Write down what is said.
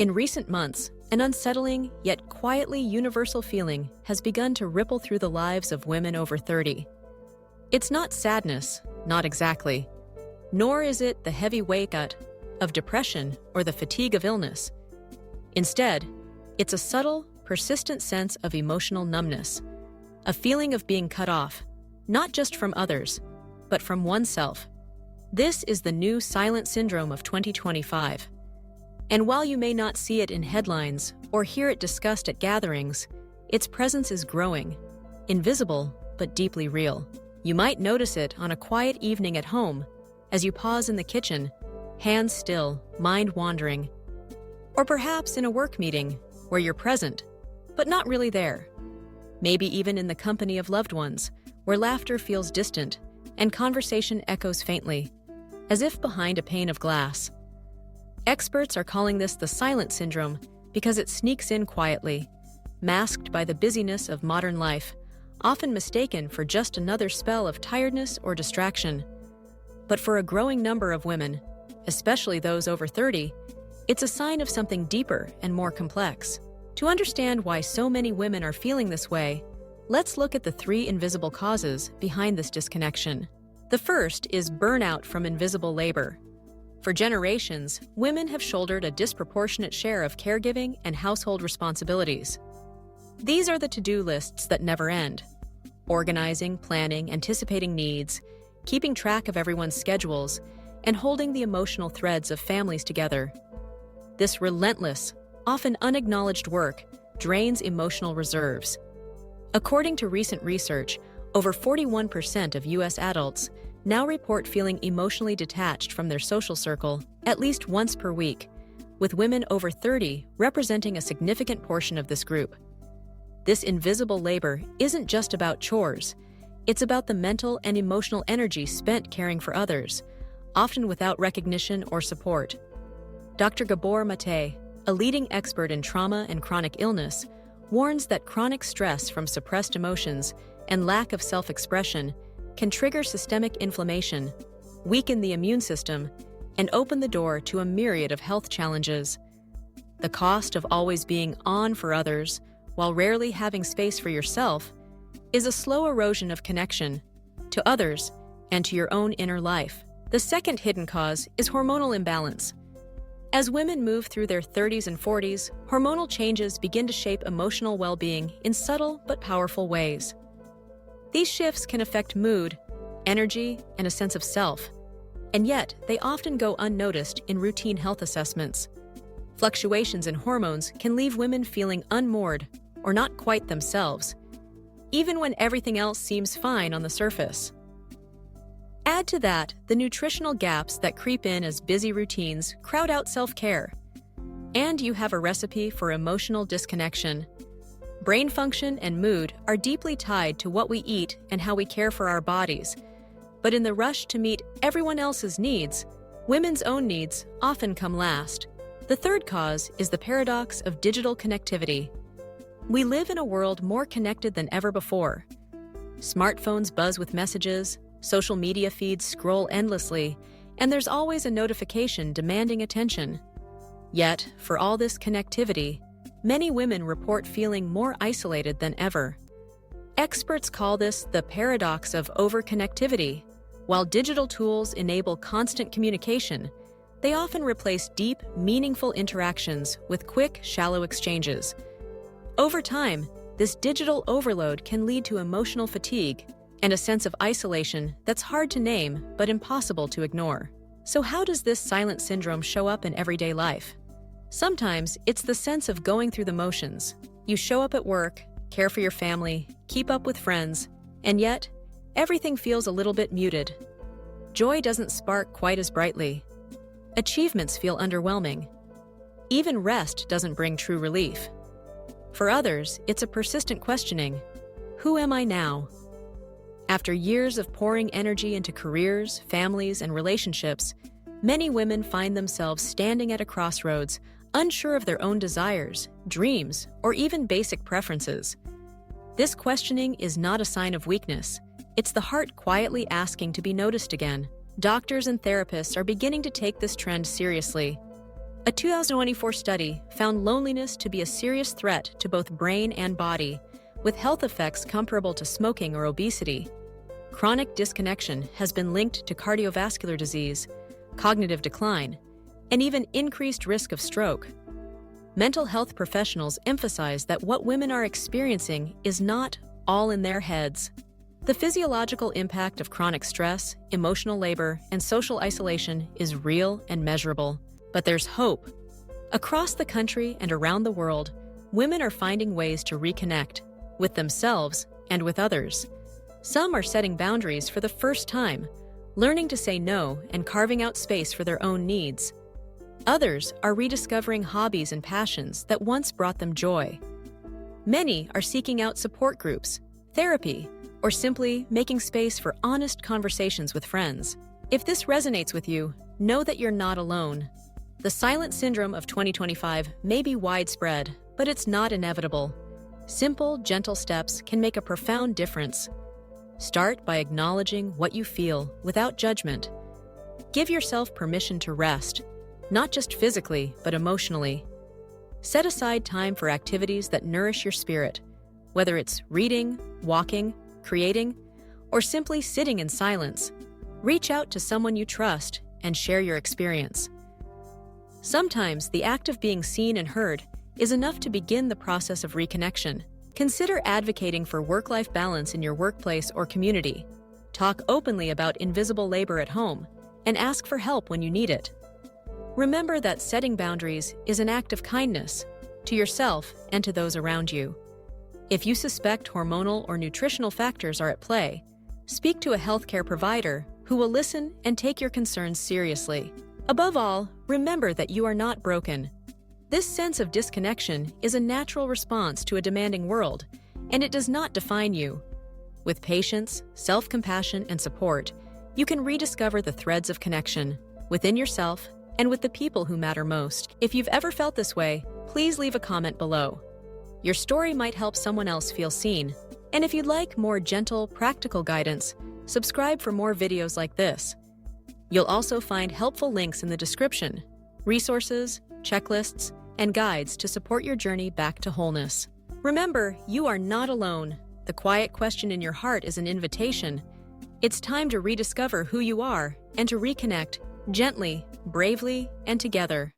In recent months, an unsettling yet quietly universal feeling has begun to ripple through the lives of women over 30. It's not sadness, not exactly, nor is it the heavy weight of depression or the fatigue of illness. Instead, it's a subtle, persistent sense of emotional numbness, a feeling of being cut off, not just from others, but from oneself. This is the new silent syndrome of 2025. And while you may not see it in headlines or hear it discussed at gatherings, its presence is growing, invisible but deeply real. You might notice it on a quiet evening at home, as you pause in the kitchen, hands still, mind wandering. Or perhaps in a work meeting, where you're present, but not really there. Maybe even in the company of loved ones, where laughter feels distant and conversation echoes faintly, as if behind a pane of glass. Experts are calling this the silent syndrome because it sneaks in quietly, masked by the busyness of modern life, often mistaken for just another spell of tiredness or distraction. But for a growing number of women, especially those over 30, it's a sign of something deeper and more complex. To understand why so many women are feeling this way, let's look at the 3 invisible causes behind this disconnection. The first is burnout from invisible labor. For generations, women have shouldered a disproportionate share of caregiving and household responsibilities. These are the to-do lists that never end. Organizing, planning, anticipating needs, keeping track of everyone's schedules, and holding the emotional threads of families together. This relentless, often unacknowledged work drains emotional reserves. According to recent research, over 41% of U.S. adults now report feeling emotionally detached from their social circle at least once per week, with women over 30 representing a significant portion of this group. This invisible labor isn't just about chores, it's about the mental and emotional energy spent caring for others, often without recognition or support. Dr. Gabor Mate, a leading expert in trauma and chronic illness, warns that chronic stress from suppressed emotions and lack of self-expression can trigger systemic inflammation, weaken the immune system, and open the door to a myriad of health challenges. The cost of always being on for others, while rarely having space for yourself, is a slow erosion of connection to others and to your own inner life. The second hidden cause is hormonal imbalance. As women move through their 30s and 40s, hormonal changes begin to shape emotional well-being in subtle but powerful ways. These shifts can affect mood, energy, and a sense of self, and yet they often go unnoticed in routine health assessments. Fluctuations in hormones can leave women feeling unmoored or not quite themselves, even when everything else seems fine on the surface. Add to that the nutritional gaps that creep in as busy routines crowd out self-care, and you have a recipe for emotional disconnection. Brain function and mood are deeply tied to what we eat and how we care for our bodies. But in the rush to meet everyone else's needs, women's own needs often come last. The third cause is the paradox of digital connectivity. We live in a world more connected than ever before. Smartphones buzz with messages, social media feeds scroll endlessly, and there's always a notification demanding attention. Yet, for all this connectivity, many women report feeling more isolated than ever. Experts call this the paradox of overconnectivity. While digital tools enable constant communication, they often replace deep, meaningful interactions with quick, shallow exchanges. Over time, this digital overload can lead to emotional fatigue and a sense of isolation that's hard to name but impossible to ignore. So how does this silent syndrome show up in everyday life? Sometimes it's the sense of going through the motions. You show up at work, care for your family, keep up with friends, and yet, everything feels a little bit muted. Joy doesn't spark quite as brightly. Achievements feel underwhelming. Even rest doesn't bring true relief. For others, it's a persistent questioning. Who am I now? After years of pouring energy into careers, families, and relationships, many women find themselves standing at a crossroads, unsure of their own desires, dreams, or even basic preferences. This questioning is not a sign of weakness. It's the heart quietly asking to be noticed again. Doctors and therapists are beginning to take this trend seriously. A 2024 study found loneliness to be a serious threat to both brain and body, with health effects comparable to smoking or obesity. Chronic disconnection has been linked to cardiovascular disease, cognitive decline, and even increased risk of stroke. Mental health professionals emphasize that what women are experiencing is not all in their heads. The physiological impact of chronic stress, emotional labor, and social isolation is real and measurable. But there's hope. Across the country and around the world, women are finding ways to reconnect with themselves and with others. Some are setting boundaries for the first time, learning to say no and carving out space for their own needs. Others are rediscovering hobbies and passions that once brought them joy. Many are seeking out support groups, therapy, or simply making space for honest conversations with friends. If this resonates with you, know that you're not alone. The silent syndrome of 2025 may be widespread, but it's not inevitable. Simple, gentle steps can make a profound difference. Start by acknowledging what you feel without judgment. Give yourself permission to rest, not just physically, but emotionally. Set aside time for activities that nourish your spirit, whether it's reading, walking, creating, or simply sitting in silence. Reach out to someone you trust and share your experience. Sometimes the act of being seen and heard is enough to begin the process of reconnection. Consider advocating for work-life balance in your workplace or community. Talk openly about invisible labor at home, and ask for help when you need it. Remember that setting boundaries is an act of kindness to yourself and to those around you. If you suspect hormonal or nutritional factors are at play, speak to a healthcare provider who will listen and take your concerns seriously. Above all, remember that you are not broken. This sense of disconnection is a natural response to a demanding world, and it does not define you. With patience, self-compassion, and support, you can rediscover the threads of connection within yourself and with the people who matter most. If you've ever felt this way, please leave a comment below. Your story might help someone else feel seen. And if you'd like more gentle, practical guidance, subscribe for more videos like this. You'll also find helpful links in the description, resources, checklists, and guides to support your journey back to wholeness. Remember, you are not alone. The quiet question in your heart is an invitation. It's time to rediscover who you are and to reconnect gently, bravely, and together.